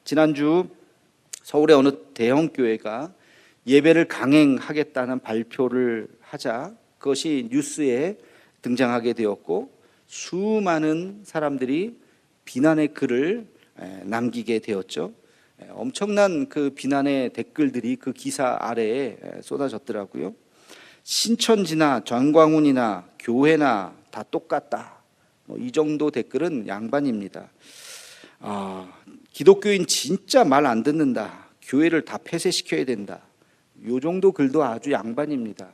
지난주 서울의 어느 대형 교회가 예배를 강행하겠다는 발표를 하자 그것이 뉴스에 등장하게 되었고 수많은 사람들이 비난의 글을 남기게 되었죠. 엄청난 그 비난의 댓글들이 그 기사 아래에 쏟아졌더라고요. 신천지나 전광훈이나 교회나 다 똑같다. 이 정도 댓글은 양반입니다. 기독교인 진짜 말 안 듣는다. 교회를 다 폐쇄시켜야 된다. 이 정도 글도 아주 양반입니다.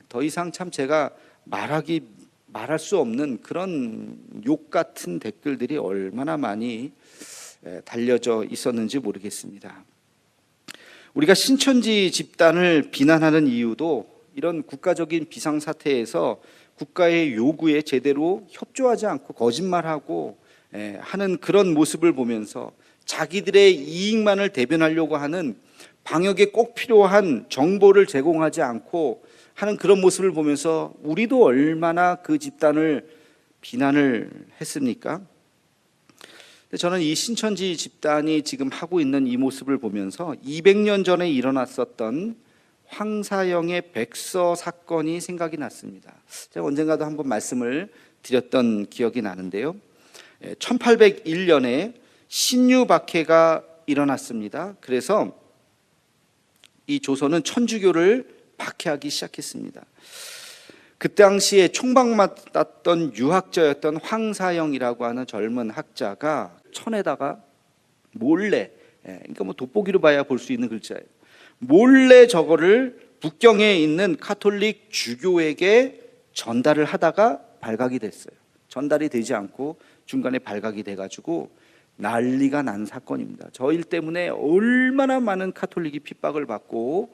더 이상 참 제가 말할 수 없는 그런 욕 같은 댓글들이 얼마나 많이 달려져 있었는지 모르겠습니다. 우리가 신천지 집단을 비난하는 이유도 이런 국가적인 비상사태에서 국가의 요구에 제대로 협조하지 않고 거짓말하고 하는 그런 모습을 보면서 자기들의 이익만을 대변하려고 하는 방역에 꼭 필요한 정보를 제공하지 않고 하는 그런 모습을 보면서 우리도 얼마나 그 집단을 비난을 했습니까? 저는 이 신천지 집단이 지금 하고 있는 이 모습을 보면서 200년 전에 일어났었던 황사영의 백서 사건이 생각이 났습니다. 제가 언젠가도 한번 말씀을 드렸던 기억이 나는데요. 1801년에 신유박해가 일어났습니다. 그래서 이 조선은 천주교를 박해하기 시작했습니다. 그 당시에 총박맞았던 유학자였던 황사영이라고 하는 젊은 학자가 천에다가 몰래, 그러니까 뭐 돋보기로 봐야 볼 수 있는 글자예요. 몰래 저거를 북경에 있는 카톨릭 주교에게 전달을 하다가 발각이 됐어요. 전달이 되지 않고 중간에 발각이 돼가지고 난리가 난 사건입니다. 저 일 때문에 얼마나 많은 카톨릭이 핍박을 받고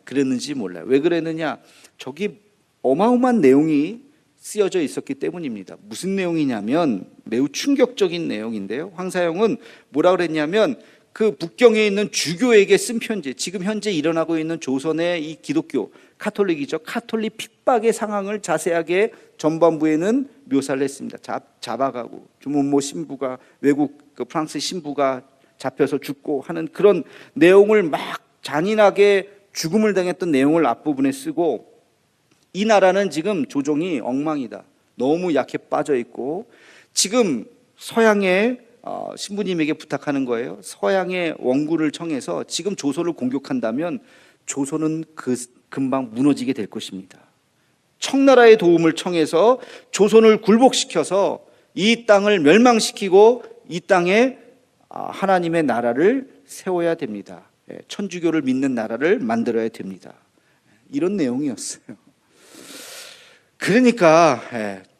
그랬는지 몰라요. 왜 그랬느냐? 저기 어마어마한 내용이 쓰여져 있었기 때문입니다. 무슨 내용이냐면 매우 충격적인 내용인데요. 황사영은 뭐라 그랬냐면 그 북경에 있는 주교에게 쓴 편지, 지금 현재 일어나고 있는 조선의 이 기독교, 카톨릭이죠. 카톨릭 핍박의 상황을 자세하게 전반부에는 묘사를 했습니다. 잡아가고 주문모 신부가 외국 그 프랑스 신부가 잡혀서 죽고 하는 그런 내용을 막 잔인하게 죽음을 당했던 내용을 앞부분에 쓰고 이 나라는 지금 조종이 엉망이다. 너무 약해 빠져 있고 지금 서양의 신부님에게 부탁하는 거예요. 서양의 원구를 청해서 지금 조선을 공격한다면 조선은 금방 무너지게 될 것입니다. 청나라의 도움을 청해서 조선을 굴복시켜서 이 땅을 멸망시키고 이 땅에 하나님의 나라를 세워야 됩니다. 천주교를 믿는 나라를 만들어야 됩니다. 이런 내용이었어요. 그러니까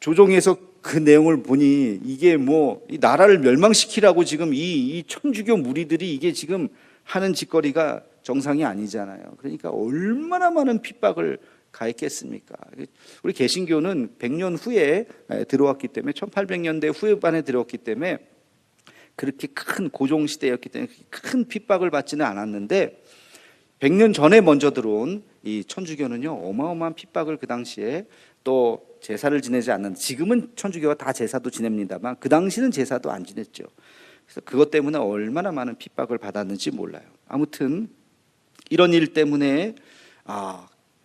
조정에서 그 내용을 보니 이게 뭐 이 나라를 멸망시키라고 지금 이 천주교 무리들이 이게 지금 하는 짓거리가 정상이 아니잖아요. 그러니까 얼마나 많은 핍박을 가했겠습니까? 우리 개신교는 100년 후에 들어왔기 때문에 1800년대 후반에 들어왔기 때문에 그렇게 큰 고종시대였기 때문에 큰 핍박을 받지는 않았는데 100년 전에 먼저 들어온 이 천주교는요 어마어마한 핍박을 그 당시에 또 제사를 지내지 않는, 지금은 천주교가 다 제사도 지냅니다만 그 당시는 제사도 안 지냈죠. 그래서 그것 때문에 얼마나 많은 핍박을 받았는지 몰라요. 아무튼 이런 일 때문에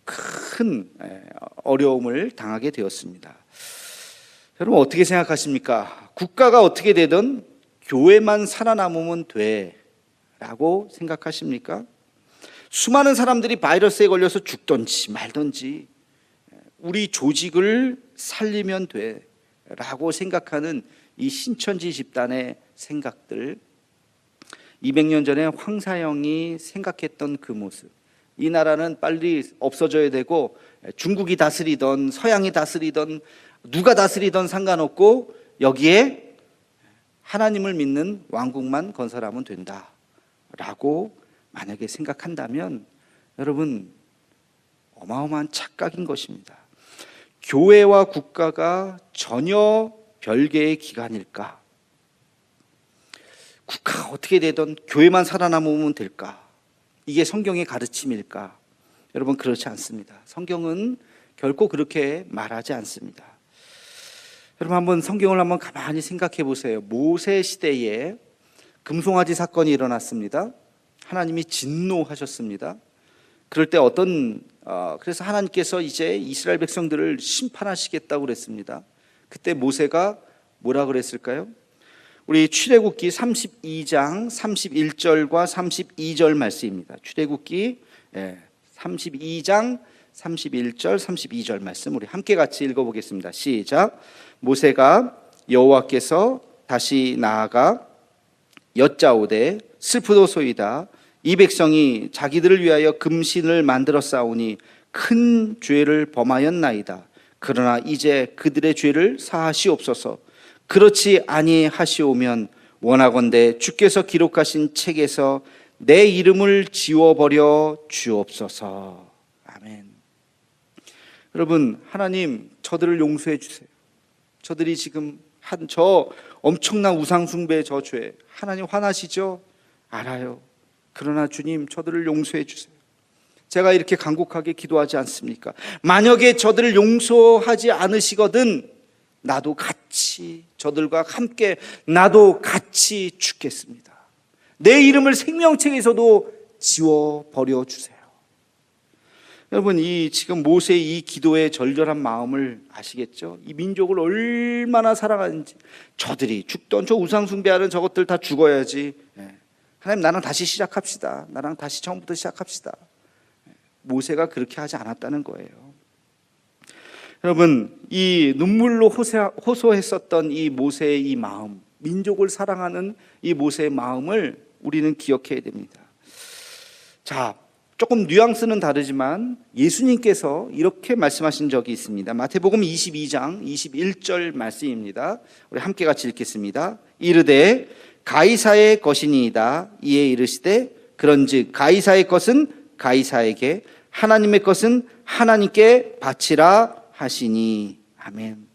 큰 어려움을 당하게 되었습니다. 여러분 어떻게 생각하십니까? 국가가 어떻게 되든 교회만 살아남으면 돼 라고 생각하십니까? 수많은 사람들이 바이러스에 걸려서 죽든지 말든지 우리 조직을 살리면 돼 라고 생각하는 이 신천지 집단의 생각들, 200년 전에 황사영이 생각했던 그 모습, 이 나라는 빨리 없어져야 되고 중국이 다스리던 서양이 다스리던 누가 다스리던 상관없고 여기에 하나님을 믿는 왕국만 건설하면 된다 라고 만약에 생각한다면 여러분 어마어마한 착각인 것입니다. 교회와 국가가 전혀 별개의 기관일까? 국가가 어떻게 되든 교회만 살아남으면 될까? 이게 성경의 가르침일까? 여러분 그렇지 않습니다. 성경은 결코 그렇게 말하지 않습니다. 여러분 한번 성경을 한번 가만히 생각해 보세요. 모세 시대에 금송아지 사건이 일어났습니다. 하나님이 진노하셨습니다. 그럴 때 그래서 하나님께서 이제 이스라엘 백성들을 심판하시겠다고 그랬습니다. 그때 모세가 뭐라 그랬을까요? 우리 출애굽기 32장 31절과 32절 말씀입니다. 출애굽기 32장 31절 32절 말씀 우리 함께 같이 읽어보겠습니다. 시작. 모세가 여호와께서 다시 나아가 여짜오되 슬프도소이다. 이 백성이 자기들을 위하여 금신을 만들어 싸우니 큰 죄를 범하였나이다. 그러나 이제 그들의 죄를 사하시옵소서. 그렇지 아니하시오면 원하건대 주께서 기록하신 책에서 내 이름을 지워버려 주옵소서. 아멘. 여러분, 하나님 저들을 용서해 주세요. 저들이 지금 한 저 엄청난 우상 숭배의 저 죄, 하나님 화나시죠? 알아요. 그러나 주님 저들을 용서해 주세요. 제가 이렇게 간곡하게 기도하지 않습니까? 만약에 저들을 용서하지 않으시거든 나도 같이 저들과 함께 나도 같이 죽겠습니다. 내 이름을 생명책에서도 지워버려 주세요. 여러분, 이 지금 모세의 이 기도의 절절한 마음을 아시겠죠? 이 민족을 얼마나 사랑하는지. 저들이 죽던 저 우상 숭배하는 저것들 다 죽어야지. 하나님 나랑 다시 시작합시다. 나랑 다시 처음부터 시작합시다. 모세가 그렇게 하지 않았다는 거예요. 여러분, 이 눈물로 호소했었던 이 모세의 이 마음, 민족을 사랑하는 이 모세의 마음을 우리는 기억해야 됩니다. 자, 조금 뉘앙스는 다르지만 예수님께서 이렇게 말씀하신 적이 있습니다. 마태복음 22장 21절 말씀입니다. 우리 함께 같이 읽겠습니다. 이르되 가이사의 것이니이다. 이에 이르시되 그런즉 가이사의 것은 가이사에게 하나님의 것은 하나님께 바치라 하시니. 아멘.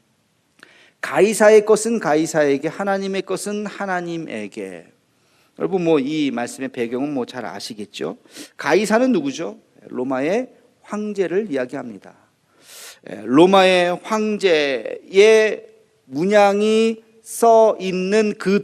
가이사의 것은 가이사에게 하나님의 것은 하나님에게. 여러분 이 말씀의 배경은 잘 아시겠죠? 가이사는 누구죠? 로마의 황제를 이야기합니다. 로마의 황제의 문양이 써 있는 그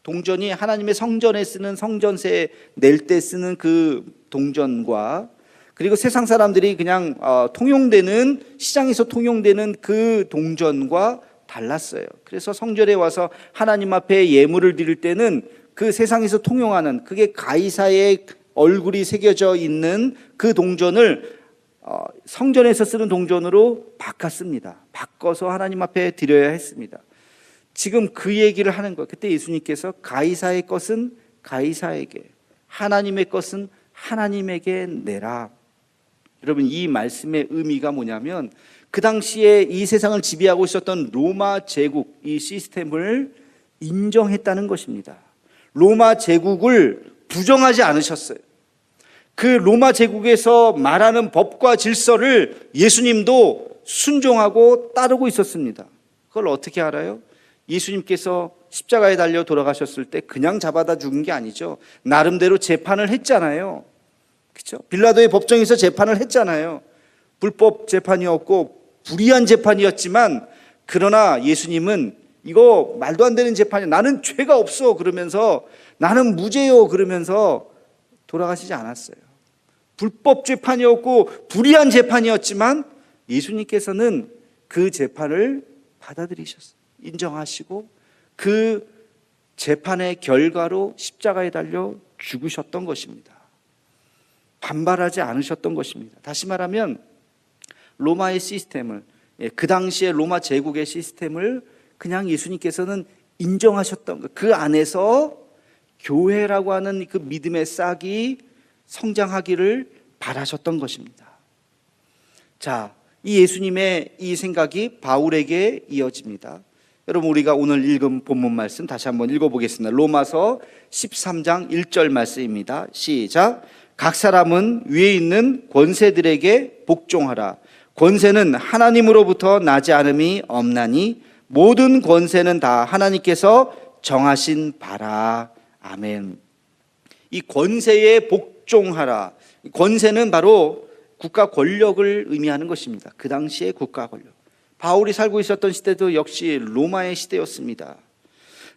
동전이 하나님의 성전에 쓰는 성전세 낼 때 쓰는 그 동전과 그리고 세상 사람들이 그냥 통용되는 시장에서 통용되는 그 동전과 달랐어요. 그래서 성전에 와서 하나님 앞에 예물을 드릴 때는 그 세상에서 통용하는 그게 가이사의 얼굴이 새겨져 있는 그 동전을 성전에서 쓰는 동전으로 바꿨습니다. 바꿔서 하나님 앞에 드려야 했습니다. 지금 그 얘기를 하는 거예요. 그때 예수님께서 가이사의 것은 가이사에게, 하나님의 것은 하나님에게 내라. 여러분, 이 말씀의 의미가 뭐냐면 그 당시에 이 세상을 지배하고 있었던 로마 제국 이 시스템을 인정했다는 것입니다. 로마 제국을 부정하지 않으셨어요. 그 로마 제국에서 말하는 법과 질서를 예수님도 순종하고 따르고 있었습니다. 그걸 어떻게 알아요? 예수님께서 십자가에 달려 돌아가셨을 때 그냥 잡아다 죽은 게 아니죠. 나름대로 재판을 했잖아요. 그렇죠? 빌라도의 법정에서 재판을 했잖아요. 불법 재판이었고 불의한 재판이었지만 그러나 예수님은 이거 말도 안 되는 재판이야. 나는 죄가 없어. 그러면서 나는 무죄요. 그러면서 돌아가시지 않았어요. 불법 재판이었고 불의한 재판이었지만 예수님께서는 그 재판을 받아들이셨어요. 인정하시고 그 재판의 결과로 십자가에 달려 죽으셨던 것입니다. 반발하지 않으셨던 것입니다. 다시 말하면 로마의 시스템을, 그 당시에 로마 제국의 시스템을 그냥 예수님께서는 인정하셨던 것. 그 안에서 교회라고 하는 그 믿음의 싹이 성장하기를 바라셨던 것입니다. 자, 이 예수님의 이 생각이 바울에게 이어집니다. 여러분, 우리가 오늘 읽은 본문 말씀 다시 한번 읽어보겠습니다. 로마서 13장 1절 말씀입니다. 시작. 각 사람은 위에 있는 권세들에게 복종하라. 권세는 하나님으로부터 나지 않음이 없나니 모든 권세는 다 하나님께서 정하신 바라. 아멘. 이 권세에 복종하라. 권세는 바로 국가 권력을 의미하는 것입니다. 그 당시의 국가 권력. 바울이 살고 있었던 시대도 역시 로마의 시대였습니다.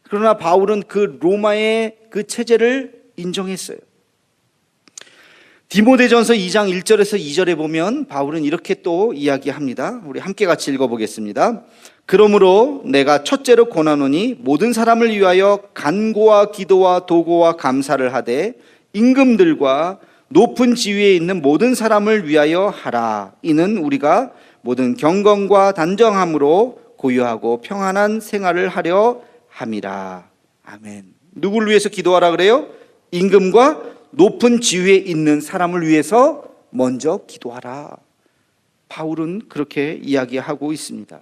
그러나 바울은 그 로마의 그 체제를 인정했어요. 디모데전서 2장 1절에서 2절에 보면 바울은 이렇게 또 이야기합니다. 우리 함께 같이 읽어보겠습니다. 그러므로 내가 첫째로 권하노니 모든 사람을 위하여 간구와 기도와 도고와 감사를 하되 임금들과 높은 지위에 있는 모든 사람을 위하여 하라. 이는 우리가 모든 경건과 단정함으로 고요하고 평안한 생활을 하려 함이라. 아멘. 누구를 위해서 기도하라 그래요? 임금과 높은 지위에 있는 사람을 위해서 먼저 기도하라. 바울은 그렇게 이야기하고 있습니다.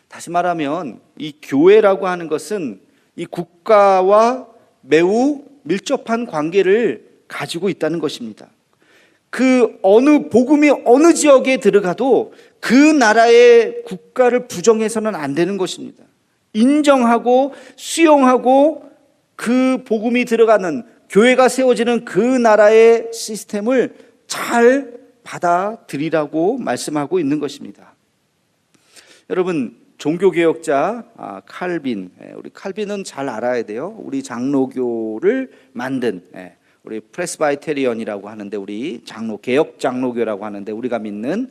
다시 말하면 이 교회라고 하는 것은 이 국가와 매우 밀접한 관계를 가지고 있다는 것입니다. 그 어느 복음이 어느 지역에 들어가도 그 나라의 국가를 부정해서는 안 되는 것입니다. 인정하고 수용하고 그 복음이 들어가는 교회가 세워지는 그 나라의 시스템을 잘 받아들이라고 말씀하고 있는 것입니다. 여러분, 종교개혁자 칼빈, 우리 칼빈은 잘 알아야 돼요. 우리 장로교를 만든, 우리 프레스바이테리언이라고 하는데, 우리 개혁 장로교라고 하는데, 우리가 믿는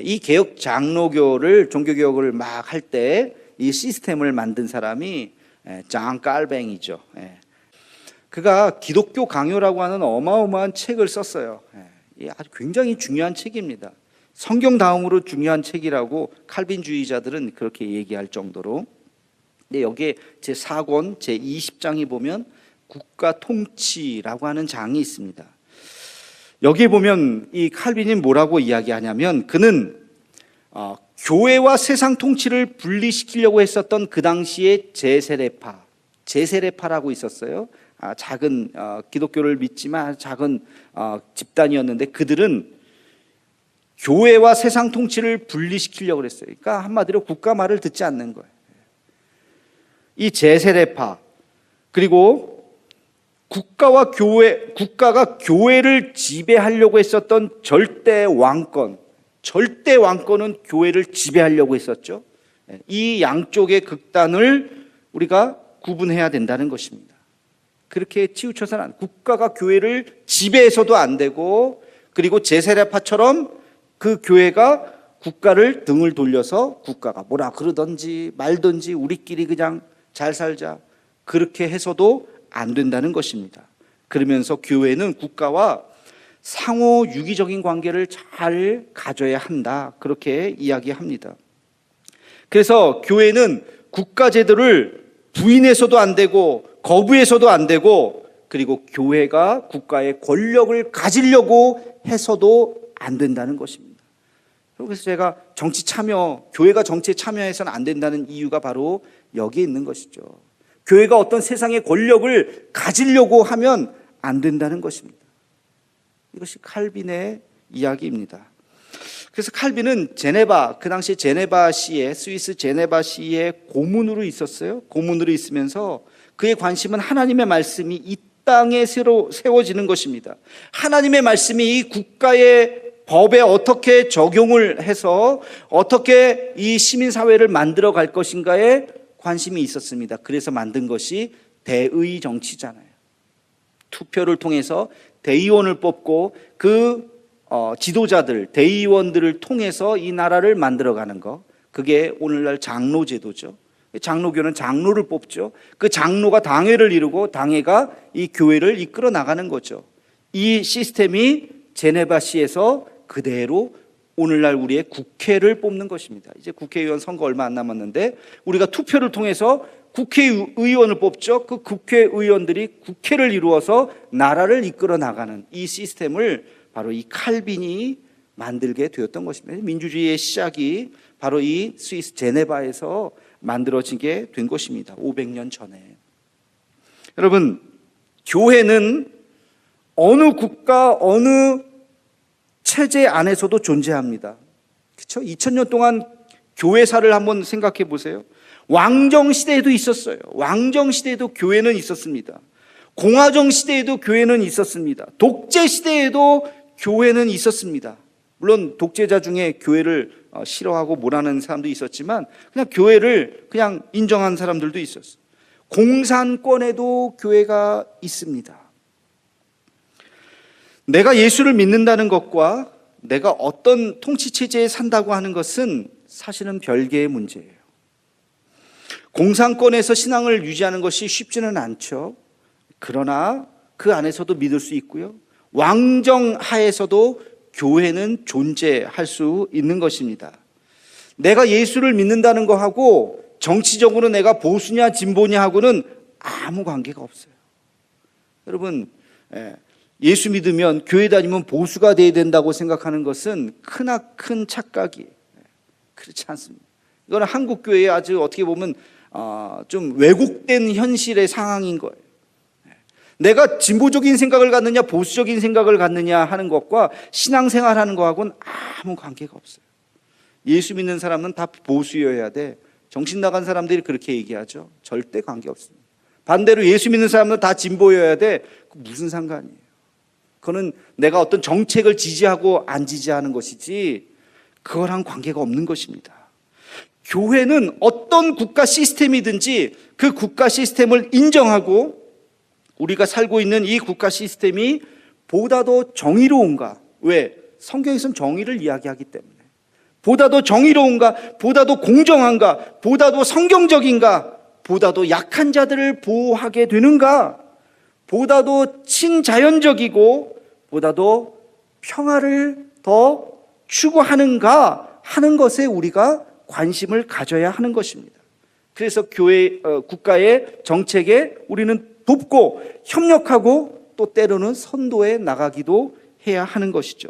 이 개혁 장로교를, 종교개혁을 막 할 때 이 시스템을 만든 사람이 장 깔뱅이죠. 그가 기독교 강요라고 하는 어마어마한 책을 썼어요. 아주 굉장히 중요한 책입니다. 성경 다음으로 중요한 책이라고 칼빈주의자들은 그렇게 얘기할 정도로. 근데 여기에 제4권 제20장이 보면 국가 통치라고 하는 장이 있습니다. 여기에 보면 이 칼빈이 뭐라고 이야기하냐면, 그는 교회와 세상 통치를 분리시키려고 했었던 그 당시에 제세례파라고 있었어요. 작은 기독교를 믿지만 작은 집단이었는데, 그들은 교회와 세상 통치를 분리시키려고 했어요. 그러니까 한마디로 국가 말을 듣지 않는 거예요. 이 제세례파, 그리고 국가가 교회를 지배하려고 했었던 절대 왕권은 교회를 지배하려고 했었죠. 이 양쪽의 극단을 우리가 구분해야 된다는 것입니다. 그렇게 치우쳐서는 안, 국가가 교회를 지배해서도 안 되고, 그리고 제세례파처럼 그 교회가 국가를 등을 돌려서 국가가 뭐라 그러든지 말든지 우리끼리 그냥 잘 살자, 그렇게 해서도 안 된다는 것입니다. 그러면서 교회는 국가와 상호 유기적인 관계를 잘 가져야 한다, 그렇게 이야기합니다. 그래서 교회는 국가 제도를 부인해서도 안 되고 거부해서도 안 되고, 그리고 교회가 국가의 권력을 가지려고 해서도 안 된다는 것입니다. 그래서 제가 교회가 정치에 참여해서는 안 된다는 이유가 바로 여기에 있는 것이죠. 교회가 어떤 세상의 권력을 가지려고 하면 안 된다는 것입니다. 이것이 칼빈의 이야기입니다. 그래서 칼빈은 그 당시 스위스 제네바시의 고문으로 있었어요. 고문으로 있으면서 그의 관심은 하나님의 말씀이 이 땅에 새로 세워지는 것입니다. 하나님의 말씀이 이 국가의 법에 어떻게 적용을 해서 어떻게 이 시민사회를 만들어 갈 것인가에 관심이 있었습니다. 그래서 만든 것이 대의 정치잖아요. 투표를 통해서 대의원을 뽑고 그 지도자들, 대의원들을 통해서 이 나라를 만들어가는 것, 그게 오늘날 장로제도죠. 장로교는 장로를 뽑죠. 그 장로가 당회를 이루고 당회가 이 교회를 이끌어 나가는 거죠. 이 시스템이 제네바시에서 그대로 오늘날 우리의 국회를 뽑는 것입니다. 이제 국회의원 선거 얼마 안 남았는데 우리가 투표를 통해서 국회의원을 뽑죠. 그 국회의원들이 국회를 이루어서 나라를 이끌어 나가는 이 시스템을 바로 이 칼빈이 만들게 되었던 것입니다. 민주주의의 시작이 바로 이 스위스 제네바에서 만들어지게 된 것입니다. 500년 전에. 여러분, 교회는 어느 국가, 어느 체제 안에서도 존재합니다. 그렇죠? 2000년 동안 교회사를 한번 생각해 보세요. 왕정 시대에도 있었어요. 왕정 시대에도 교회는 있었습니다. 공화정 시대에도 교회는 있었습니다. 독재 시대에도 교회는 있었습니다. 물론 독재자 중에 교회를 싫어하고 뭐라는 사람도 있었지만 그냥 교회를 그냥 인정한 사람들도 있었어요. 공산권에도 교회가 있습니다. 내가 예수를 믿는다는 것과 내가 어떤 통치체제에 산다고 하는 것은 사실은 별개의 문제예요. 공산권에서 신앙을 유지하는 것이 쉽지는 않죠. 그러나 그 안에서도 믿을 수 있고요. 왕정 하에서도 교회는 존재할 수 있는 것입니다. 내가 예수를 믿는다는 거하고 정치적으로 내가 보수냐 진보냐 하고는 아무 관계가 없어요. 여러분, 예수 믿으면 교회 다니면 보수가 돼야 된다고 생각하는 것은 크나큰 착각이에요. 그렇지 않습니다. 이거는 한국 교회의 아주 어떻게 보면 좀 왜곡된 현실의 상황인 거예요. 내가 진보적인 생각을 갖느냐 보수적인 생각을 갖느냐 하는 것과 신앙생활하는 것하고는 아무 관계가 없어요. 예수 믿는 사람은 다 보수여야 돼. 정신 나간 사람들이 그렇게 얘기하죠. 절대 관계없습니다. 반대로 예수 믿는 사람은 다 진보여야 돼. 무슨 상관이에요. 그거는 내가 어떤 정책을 지지하고 안 지지하는 것이지 그거랑 관계가 없는 것입니다. 교회는 어떤 국가 시스템이든지 그 국가 시스템을 인정하고 우리가 살고 있는 이 국가 시스템이 보다도 정의로운가? 왜? 성경에서는 정의를 이야기하기 때문에. 보다도 정의로운가? 보다도 공정한가? 보다도 성경적인가? 보다도 약한 자들을 보호하게 되는가? 보다도 친자연적이고 보다도 평화를 더 추구하는가 하는 것에 우리가 관심을 가져야 하는 것입니다. 그래서 교회, 국가의 정책에 우리는 돕고 협력하고 또 때로는 선도에 나가기도 해야 하는 것이죠.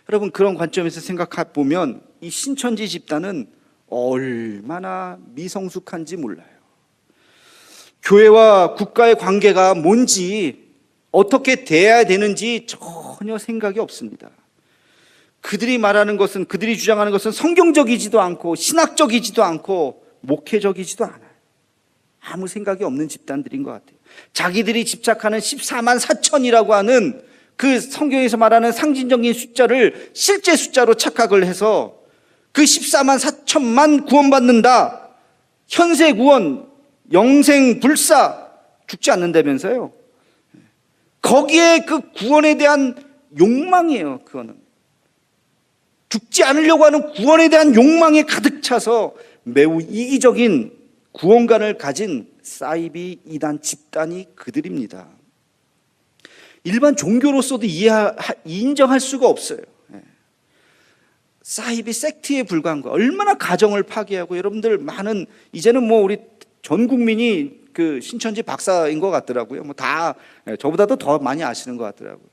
여러분, 그런 관점에서 생각해 보면 이 신천지 집단은 얼마나 미성숙한지 몰라요. 교회와 국가의 관계가 뭔지 어떻게 대해야 되는지 전혀 생각이 없습니다. 그들이 말하는 것은, 그들이 주장하는 것은 성경적이지도 않고 신학적이지도 않고 목회적이지도 않아요. 아무 생각이 없는 집단들인 것 같아요. 자기들이 집착하는 14만 4천이라고 하는 그 성경에서 말하는 상징적인 숫자를 실제 숫자로 착각을 해서 그 14만 4천만 구원받는다. 현세 구원, 영생 불사, 죽지 않는다면서요. 거기에 그 구원에 대한 욕망이에요. 그거는 죽지 않으려고 하는 구원에 대한 욕망에 가득 차서 매우 이기적인 구원관을 가진 사이비 이단 집단이 그들입니다. 일반 종교로서도 인정할 수가 없어요. 사이비 섹트에 불과한 거. 얼마나 가정을 파괴하고, 여러분들 많은, 이제는 뭐 우리 전 국민이 그 신천지 박사인 것 같더라고요. 뭐 다 저보다도 더 많이 아시는 것 같더라고요.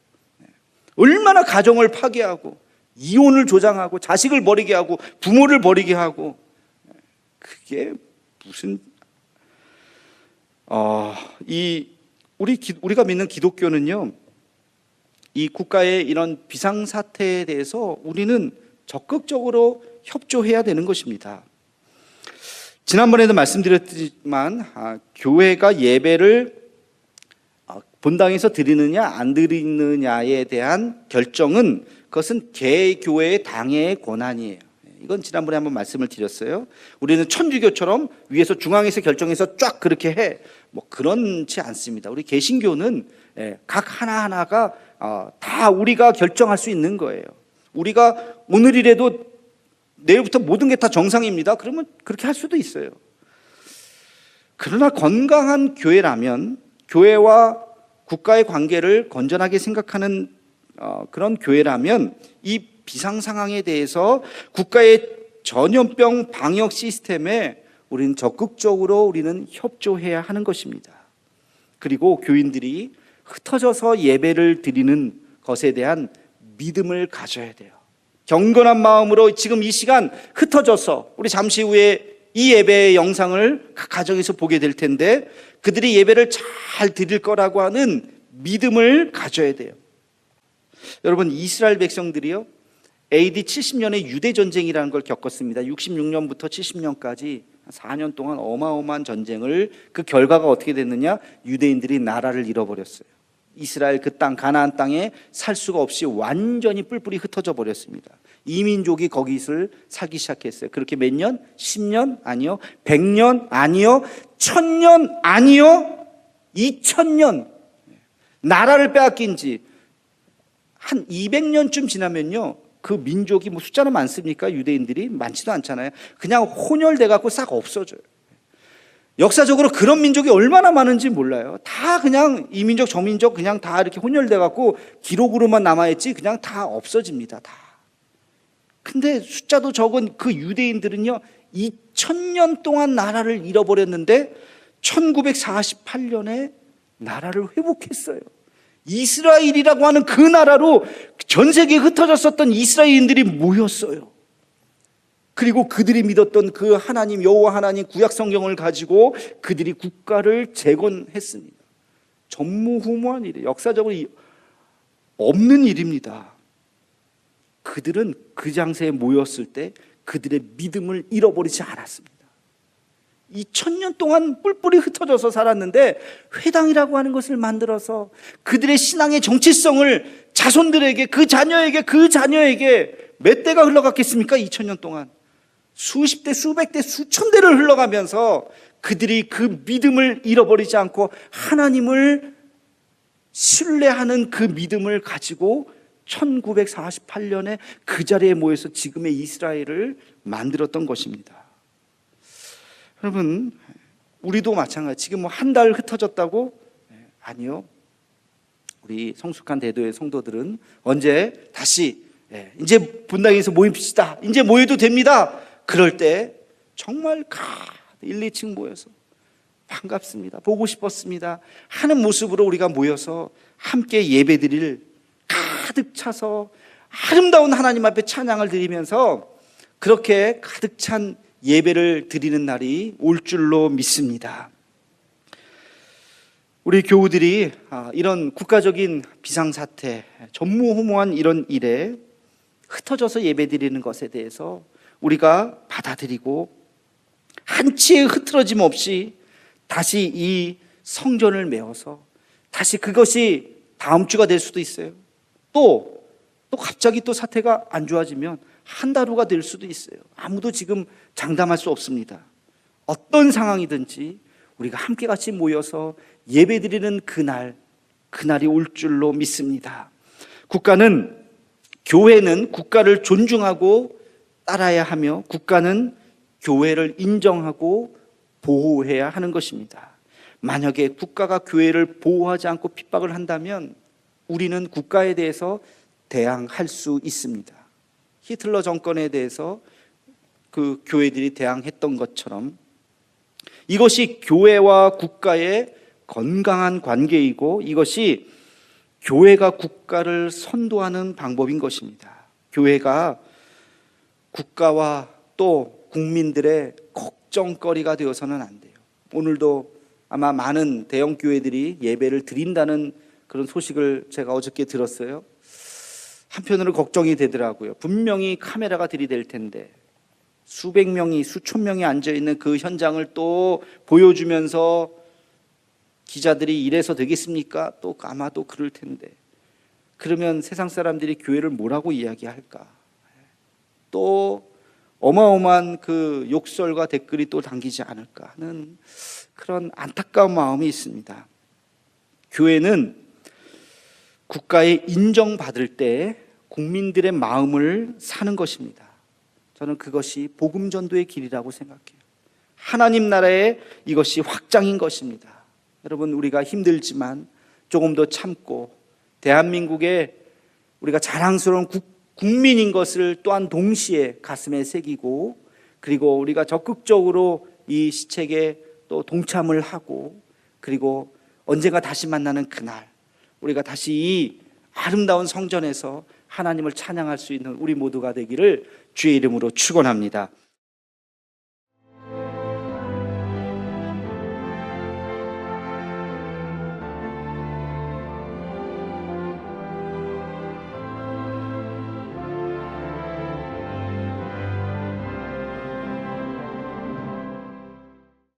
얼마나 가정을 파괴하고 이혼을 조장하고 자식을 버리게 하고 부모를 버리게 하고, 그게 무슨 우리가 믿는 기독교는요, 이 국가의 이런 비상사태에 대해서 우리는 적극적으로 협조해야 되는 것입니다. 지난번에도 말씀드렸지만 교회가 예배를 본당에서 드리느냐 안 드리느냐에 대한 결정은 그것은 개교회의 당의 권한이에요. 이건 지난번에 한번 말씀을 드렸어요. 우리는 천주교처럼 위에서 중앙에서 결정해서 쫙 그렇게 해. 뭐 그렇지 않습니다. 우리 개신교는 각 하나하나가 다 우리가 결정할 수 있는 거예요. 우리가 오늘이라도 내일부터 모든 게 다 정상입니다. 그러면 그렇게 할 수도 있어요. 그러나 건강한 교회라면, 교회와 국가의 관계를 건전하게 생각하는 그런 교회라면 이 비상 상황에 대해서 국가의 전염병 방역 시스템에 우리는 적극적으로 우리는 협조해야 하는 것입니다. 그리고 교인들이 흩어져서 예배를 드리는 것에 대한 믿음을 가져야 돼요. 경건한 마음으로 지금 이 시간 흩어져서, 우리 잠시 후에 이 예배의 영상을 각 가정에서 보게 될 텐데 그들이 예배를 잘 드릴 거라고 하는 믿음을 가져야 돼요. 여러분, 이스라엘 백성들이요, AD 70년에 유대전쟁이라는 걸 겪었습니다. 66년부터 70년까지 4년 동안 어마어마한 전쟁을, 그 결과가 어떻게 됐느냐, 유대인들이 나라를 잃어버렸어요. 이스라엘 그 땅, 가나안 땅에 살 수가 없이 완전히 뿔뿔이 흩어져 버렸습니다. 이민족이 거기를 살기 시작했어요. 그렇게 몇 년? 10년? 아니요. 100년? 아니요. 1000년? 아니요. 2000년. 나라를 빼앗긴 지 한 200년쯤 지나면요, 그 민족이 뭐 숫자는 많습니까? 유대인들이 많지도 않잖아요. 그냥 혼혈돼 갖고 싹 없어져요. 역사적으로 그런 민족이 얼마나 많은지 몰라요. 다 그냥 이민족 저민족 그냥 다 이렇게 혼혈돼 갖고 기록으로만 남아있지 그냥 다 없어집니다. 다. 근데 숫자도 적은 그 유대인들은요 2000년 동안 나라를 잃어버렸는데 1948년에 나라를 회복했어요. 이스라엘이라고 하는 그 나라로 전 세계에 흩어졌었던 이스라엘인들이 모였어요. 그리고 그들이 믿었던 그 하나님 여호와 하나님 구약 성경을 가지고 그들이 국가를 재건했습니다. 전무후무한 일이에요. 역사적으로 없는 일입니다. 그들은 그 장소에 모였을 때 그들의 믿음을 잃어버리지 않았습니다. 2000년 동안 뿔뿔이 흩어져서 살았는데 회당이라고 하는 것을 만들어서 그들의 신앙의 정체성을 자손들에게 그 자녀에게 몇 대가 흘러갔겠습니까? 2000년 동안 수십 대, 수백 대, 수천 대를 흘러가면서 그들이 그 믿음을 잃어버리지 않고 하나님을 신뢰하는 그 믿음을 가지고 1948년에 그 자리에 모여서 지금의 이스라엘을 만들었던 것입니다. 여러분, 우리도 마찬가지. 지금 뭐 한 달 흩어졌다고? 아니요. 우리 성숙한 대도의 성도들은 언제 다시 이제 분당에서 모입시다. 이제 모여도 됩니다. 그럴 때 정말 1, 2층 모여서 반갑습니다. 보고 싶었습니다. 하는 모습으로 우리가 모여서 함께 예배드릴 가득 차서 아름다운 하나님 앞에 찬양을 드리면서 그렇게 가득 찬 예배를 드리는 날이 올 줄로 믿습니다. 우리 교우들이 이런 국가적인 비상사태, 전무후무한 이런 일에 흩어져서 예배드리는 것에 대해서 우리가 받아들이고 한치의 흐트러짐 없이 다시 이 성전을 메워서 다시 그것이 다음 주가 될 수도 있어요. 또 갑자기 또 사태가 안 좋아지면 한 달 후가 될 수도 있어요. 아무도 지금 장담할 수 없습니다. 어떤 상황이든지 우리가 함께 같이 모여서 예배드리는 그날이 올 줄로 믿습니다. 교회는 국가를 존중하고 따라야 하며 국가는 교회를 인정하고 보호해야 하는 것입니다. 만약에 국가가 교회를 보호하지 않고 핍박을 한다면 우리는 국가에 대해서 대항할 수 있습니다. 히틀러 정권에 대해서 그 교회들이 대항했던 것처럼 이것이 교회와 국가의 건강한 관계이고 이것이 교회가 국가를 선도하는 방법인 것입니다. 교회가 국가와 또 국민들의 걱정거리가 되어서는 안 돼요. 오늘도 아마 많은 대형 교회들이 예배를 드린다는 그런 소식을 제가 어저께 들었어요. 한편으로 걱정이 되더라고요. 분명히 카메라가 들이댈 텐데 수백 명이 수천 명이 앉아있는 그 현장을 또 보여주면서 기자들이 이래서 되겠습니까? 또 아마도 그럴 텐데 그러면 세상 사람들이 교회를 뭐라고 이야기할까? 또 어마어마한 그 욕설과 댓글이 또 담기지 않을까 하는 그런 안타까운 마음이 있습니다. 교회는 국가에 인정받을 때 국민들의 마음을 사는 것입니다. 저는 그것이 복음 전도의 길이라고 생각해요. 하나님 나라의 이것이 확장인 것입니다. 여러분, 우리가 힘들지만 조금 더 참고 대한민국의 우리가 자랑스러운 국민인 것을 또한 동시에 가슴에 새기고 그리고 우리가 적극적으로 이 시책에 또 동참을 하고 그리고 언젠가 다시 만나는 그날 우리가 다시 이 아름다운 성전에서 하나님을 찬양할 수 있는 우리 모두가 되기를 주의 이름으로 축원합니다.